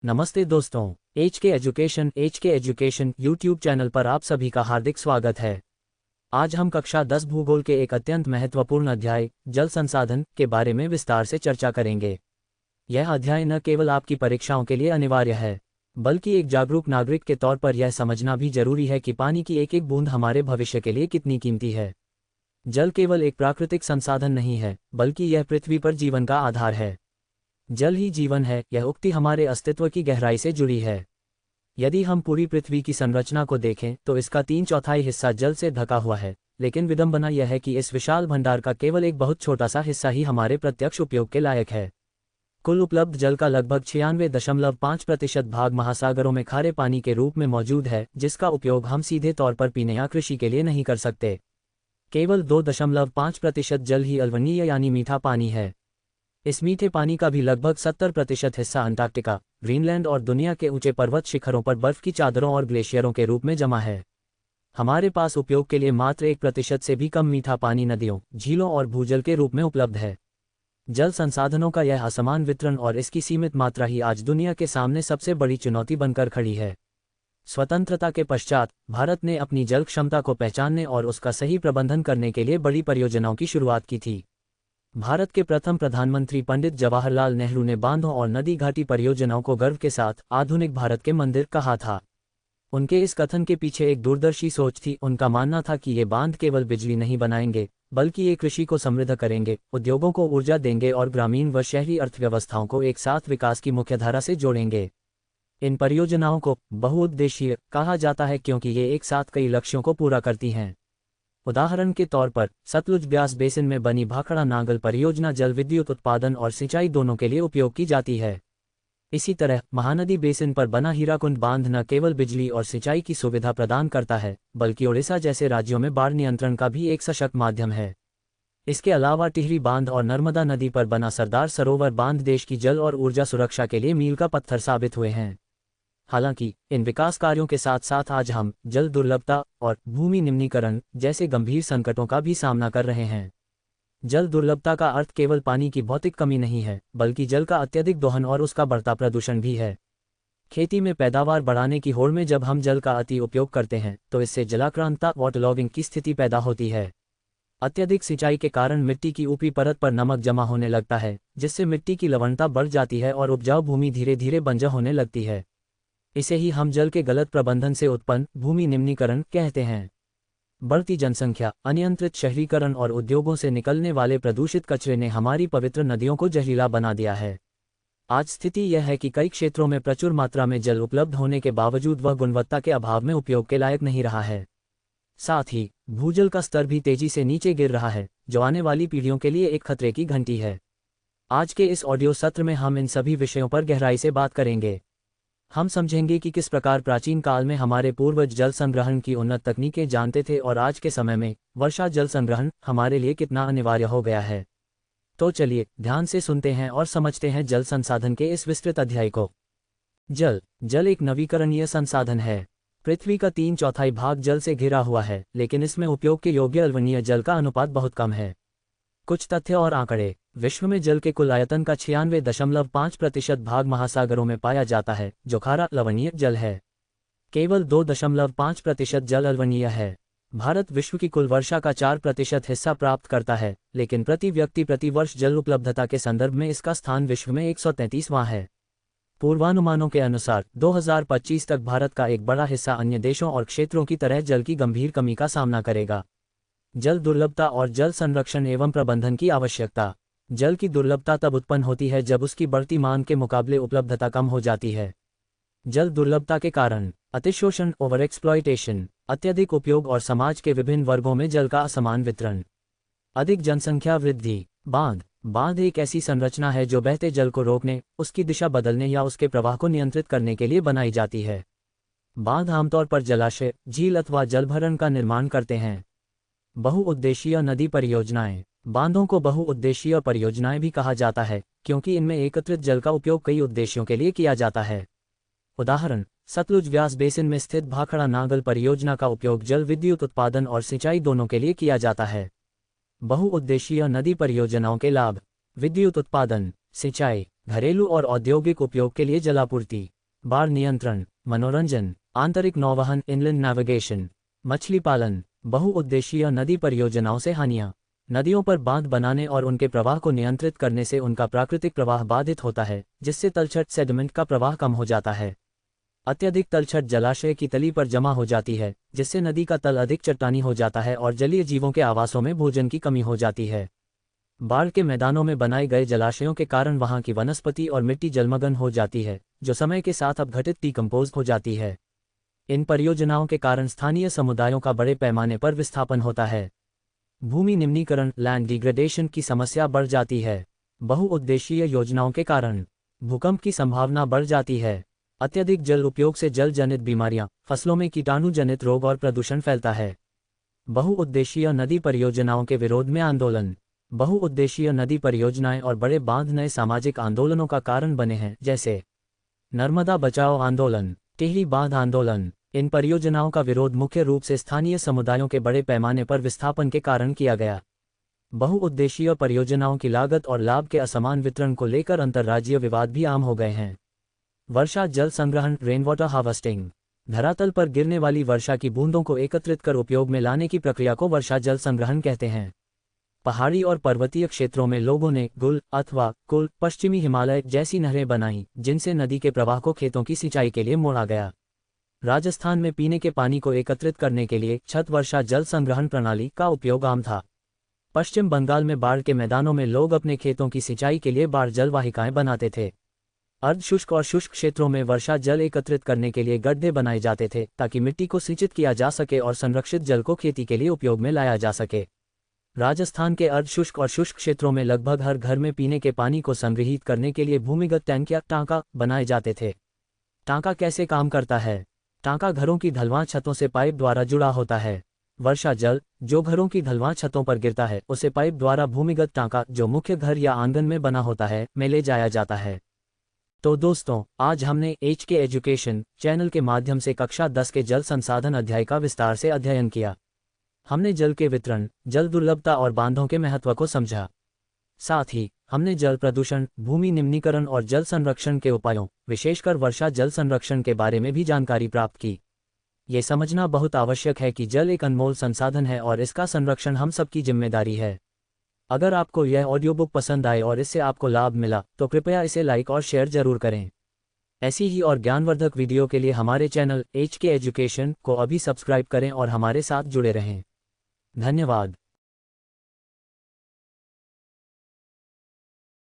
नमस्ते दोस्तों, एच के एजुकेशन यूट्यूब चैनल पर आप सभी का हार्दिक स्वागत है। आज हम कक्षा 10 भूगोल के एक अत्यंत महत्वपूर्ण अध्याय जल संसाधन के बारे में विस्तार से चर्चा करेंगे। यह अध्याय न केवल आपकी परीक्षाओं के लिए अनिवार्य है, बल्कि एक जागरूक नागरिक के तौर पर यह समझना भी जरूरी है कि पानी की एक एक बूंद हमारे भविष्य के लिए कितनी कीमती है। जल केवल एक प्राकृतिक संसाधन नहीं है, बल्कि यह पृथ्वी पर जीवन का आधार है। जल ही जीवन है, यह उक्ति हमारे अस्तित्व की गहराई से जुड़ी है। यदि हम पूरी पृथ्वी की संरचना को देखें तो इसका 3/4 हिस्सा जल से ढका हुआ है, लेकिन विडंबना यह है कि इस विशाल भंडार का केवल एक बहुत छोटा सा हिस्सा ही हमारे प्रत्यक्ष उपयोग के लायक है। कुल उपलब्ध जल का लगभग 96.5% भाग महासागरों में खारे पानी के रूप में मौजूद है, जिसका उपयोग हम सीधे तौर पर पीने या कृषि के लिए नहीं कर सकते। केवल 2.5% जल ही अल्वनीय यानी मीठा पानी है। इस मीठे पानी का भी लगभग 70% हिस्सा अंटार्कटिका, ग्रीनलैंड और दुनिया के ऊंचे पर्वत शिखरों पर बर्फ की चादरों और ग्लेशियरों के रूप में जमा है। हमारे पास उपयोग के लिए मात्र 1% से भी कम मीठा पानी नदियों, झीलों और भूजल के रूप में उपलब्ध है। जल संसाधनों का यह असमान वितरण और इसकी सीमित मात्रा ही आज दुनिया के सामने सबसे बड़ी चुनौती बनकर खड़ी है। स्वतंत्रता के पश्चात भारत ने अपनी जल क्षमता को पहचानने और उसका सही प्रबंधन करने के लिए बड़ी परियोजनाओं की शुरुआत की थी। भारत के प्रथम प्रधानमंत्री पंडित जवाहरलाल नेहरू ने बांधों और नदी घाटी परियोजनाओं को गर्व के साथ आधुनिक भारत के मंदिर कहा था। उनके इस कथन के पीछे एक दूरदर्शी सोच थी। उनका मानना था कि ये बांध केवल बिजली नहीं बनाएंगे, बल्कि ये कृषि को समृद्ध करेंगे, उद्योगों को ऊर्जा देंगे और ग्रामीण व शहरी अर्थव्यवस्थाओं को एक साथ विकास की मुख्यधारा से जोड़ेंगे। इन परियोजनाओं को बहुउद्देशीय कहा जाता है क्योंकि ये एक साथ कई लक्ष्यों को पूरा करती हैं। उदाहरण के तौर पर सतलुज ब्यास बेसिन में बनी भाखड़ा नांगल परियोजना जल विद्युत उत्पादन और सिंचाई दोनों के लिए उपयोग की जाती है। इसी तरह महानदी बेसिन पर बना हीराकुंड बांध न केवल बिजली और सिंचाई की सुविधा प्रदान करता है, बल्कि ओडिशा जैसे राज्यों में बाढ़ नियंत्रण का भी एक सशक्त माध्यम है। इसके अलावा टिहरी बांध और नर्मदा नदी पर बना सरदार सरोवर बांध देश की जल और ऊर्जा सुरक्षा के लिए मील का पत्थर साबित हुए हैं। हालांकि इन विकास कार्यों के साथ साथ आज हम जल दुर्लभता और भूमि निम्नीकरण जैसे गंभीर संकटों का भी सामना कर रहे हैं। जल दुर्लभता का अर्थ केवल पानी की भौतिक कमी नहीं है, बल्कि जल का अत्यधिक दोहन और उसका बढ़ता प्रदूषण भी है। खेती में पैदावार बढ़ाने की होड़ में जब हम जल का अति उपयोग करते हैं तो इससे जलाक्रांतता वाटरलॉगिंग की स्थिति पैदा होती है। अत्यधिक सिंचाई के कारण मिट्टी की ऊपरी परत पर नमक जमा होने लगता है, जिससे मिट्टी की लवणता बढ़ जाती है और उपजाऊ भूमि धीरे धीरे बंजर होने लगती है। इसे ही हम जल के गलत प्रबंधन से उत्पन्न भूमि निम्नीकरण कहते हैं। बढ़ती जनसंख्या, अनियंत्रित शहरीकरण और उद्योगों से निकलने वाले प्रदूषित कचरे ने हमारी पवित्र नदियों को जहरीला बना दिया है। आज स्थिति यह है कि कई क्षेत्रों में प्रचुर मात्रा में जल उपलब्ध होने के बावजूद वह गुणवत्ता के अभाव में उपयोग के लायक नहीं रहा है। साथ ही भूजल का स्तर भी तेजी से नीचे गिर रहा है, जो आने वाली पीढ़ियों के लिए एक खतरे की घंटी है। आज के इस ऑडियो सत्र में हम इन सभी विषयों पर गहराई से बात करेंगे। हम समझेंगे कि किस प्रकार प्राचीन काल में हमारे पूर्वज जल संग्रहण की उन्नत तकनीकें जानते थे और आज के समय में वर्षा जल संग्रहण हमारे लिए कितना अनिवार्य हो गया है। तो चलिए ध्यान से सुनते हैं और समझते हैं जल संसाधन के इस विस्तृत अध्याय को। जल एक नवीकरणीय संसाधन है। पृथ्वी का 3/4 भाग जल से घिरा हुआ है, लेकिन इसमें उपयोग के योग्य अल्वनीय जल का अनुपात बहुत कम है। कुछ तथ्य और आंकड़े। विश्व में जल के कुल आयतन का 96.5% भाग महासागरों में पाया जाता है, जो खारा लवणीय जल है। केवल 2.5% जल अल्वनीय है। भारत विश्व की कुल वर्षा का 4% हिस्सा प्राप्त करता है, लेकिन प्रति व्यक्ति प्रति वर्ष जल उपलब्धता के संदर्भ में इसका स्थान विश्व में 133वां है। पूर्वानुमानों के अनुसार 2025 तक भारत का एक बड़ा हिस्सा अन्य देशों और क्षेत्रों की तरह जल की गंभीर कमी का सामना करेगा। जल दुर्लभता और जल संरक्षण एवं प्रबंधन की आवश्यकता। जल की दुर्लभता तब उत्पन्न होती है जब उसकी बढ़ती मांग के मुकाबले उपलब्धता कम हो जाती है। जल दुर्लभता के कारण अतिशोषण ओवर एक्सप्लॉयटेशन, अत्यधिक उपयोग और समाज के विभिन्न वर्गों में जल का असमान वितरण। अधिक जनसंख्या वृद्धि। बांध एक ऐसी संरचना है जो बहते जल को रोकने, उसकी दिशा बदलने या उसके प्रवाह को नियंत्रित करने के लिए बनाई जाती है। बांध आमतौर पर जलाशय, झील अथवा जलभरण का निर्माण करते हैं। बहुउद्देशीय नदी परियोजनाएं। बांधों को बहुउद्देशीय परियोजनाएं भी कहा जाता है क्योंकि इनमें एकत्रित जल का उपयोग कई उद्देश्यों के लिए किया जाता है। उदाहरण, सतलुज व्यास बेसिन में स्थित भाखड़ा नांगल परियोजना का उपयोग जल विद्युत उत्पादन और सिंचाई दोनों के लिए किया जाता है। बहुउद्देशीय नदी परियोजनाओं के लाभ। विद्युत उत्पादन, सिंचाई। घरेलू और औद्योगिक उपयोग के लिए जलापूर्ति, बाढ़ नियंत्रण, मनोरंजन, आंतरिक नौवहन, इनलैंड नेविगेशन, मछली पालन, बहुउद्देशीय नदी परियोजनाओं से हानियां। नदियों पर बांध बनाने और उनके प्रवाह को नियंत्रित करने से उनका प्राकृतिक प्रवाह बाधित होता है, जिससे तलछट सेडिमेंट का प्रवाह कम हो जाता है। अत्यधिक तलछट जलाशय की तली पर जमा हो जाती है, जिससे नदी का तल अधिक चट्टानी हो जाता है और जलीय जीवों के आवासों में भोजन की कमी हो जाती है। बाढ़ के मैदानों में बनाए गए जलाशयों के कारण वहां की वनस्पति और मिट्टी जलमग्न हो जाती है, जो समय के साथ अपघटित डिकम्पोज हो जाती है। इन परियोजनाओं के कारण स्थानीय समुदायों का बड़े पैमाने पर विस्थापन होता है। भूमि निम्नीकरण, लैंड डिग्रेडेशन की समस्या बढ़ जाती है। बहुउद्देशीय योजनाओं के कारण भूकंप की संभावना बढ़ जाती है। अत्यधिक जल उपयोग से जल जनित बीमारियां, फसलों में कीटाणु जनित रोग और प्रदूषण फैलता है। बहुउद्देशीय नदी परियोजनाओं के विरोध में आंदोलन। बहुउद्देशीय नदी परियोजनाएं और बड़े बांध नए सामाजिक आंदोलनों का कारण बने हैं, जैसे नर्मदा बचाओ आंदोलन, टिहरी बांध आंदोलन। इन परियोजनाओं का विरोध मुख्य रूप से स्थानीय समुदायों के बड़े पैमाने पर विस्थापन के कारण किया गया। बहुउद्देशीय परियोजनाओं की लागत और लाभ के असमान वितरण को लेकर अंतर्राज्यीय विवाद भी आम हो गए हैं। वर्षा जल संग्रहण, रेन वाटर हार्वेस्टिंग, धरातल पर गिरने वाली वर्षा की बूंदों को एकत्रित कर उपयोग में लाने की प्रक्रिया को वर्षा जल संग्रहण कहते हैं। पहाड़ी और पर्वतीय क्षेत्रों में लोगों ने गुल अथवा कुल, पश्चिमी हिमालय जैसी नहरें बनाई, जिनसे नदी के प्रवाह को खेतों की सिंचाई के लिए मोड़ा गया। राजस्थान में पीने के पानी को एकत्रित करने के लिए छत वर्षा जल संग्रहण प्रणाली का उपयोग आम था। पश्चिम बंगाल में बाढ़ के मैदानों में लोग अपने खेतों की सिंचाई के लिए बाढ़ जल वाहिकाएं बनाते थे। अर्ध शुष्क और शुष्क क्षेत्रों में वर्षा जल एकत्रित करने के लिए गड्ढे बनाए जाते थे, ताकि मिट्टी को सिंचित किया जा सके और संरक्षित जल को खेती के लिए उपयोग में लाया जा सके। राजस्थान के अर्ध शुष्क और शुष्क क्षेत्रों में लगभग हर घर में पीने के पानी को संग्रहित करने के लिए भूमिगत टैंक या टांका बनाए जाते थे। टांका कैसे काम करता है? टांका घरों की ढलवां छतों से पाइप द्वारा जुड़ा होता है। वर्षा जल, जो घरों की ढलवां छतों पर गिरता है, उसे पाइप द्वारा भूमिगत टांका, जो मुख्य घर या आंगन में बना होता है, में ले जाया जाता है। तो दोस्तों, आज हमने HK एजुकेशन चैनल के माध्यम से कक्षा 10 के जल संसाधन अध्याय का विस्तार से अध्ययन किया। हमने जल के वितरण, जल दुर्लभता और बांधों के महत्व को समझा। साथ ही हमने जल प्रदूषण, भूमि निम्नीकरण और जल संरक्षण के उपायों, विशेषकर वर्षा जल संरक्षण के बारे में भी जानकारी प्राप्त की। ये समझना बहुत आवश्यक है कि जल एक अनमोल संसाधन है और इसका संरक्षण हम सबकी जिम्मेदारी है। अगर आपको यह ऑडियो बुक पसंद आए और इससे आपको लाभ मिला, तो कृपया इसे लाइक और शेयर जरूर करें। ऐसी ही और ज्ञानवर्धक वीडियो के लिए हमारे चैनल HK एजुकेशन को अभी सब्सक्राइब करें और हमारे साथ जुड़े रहें। धन्यवाद।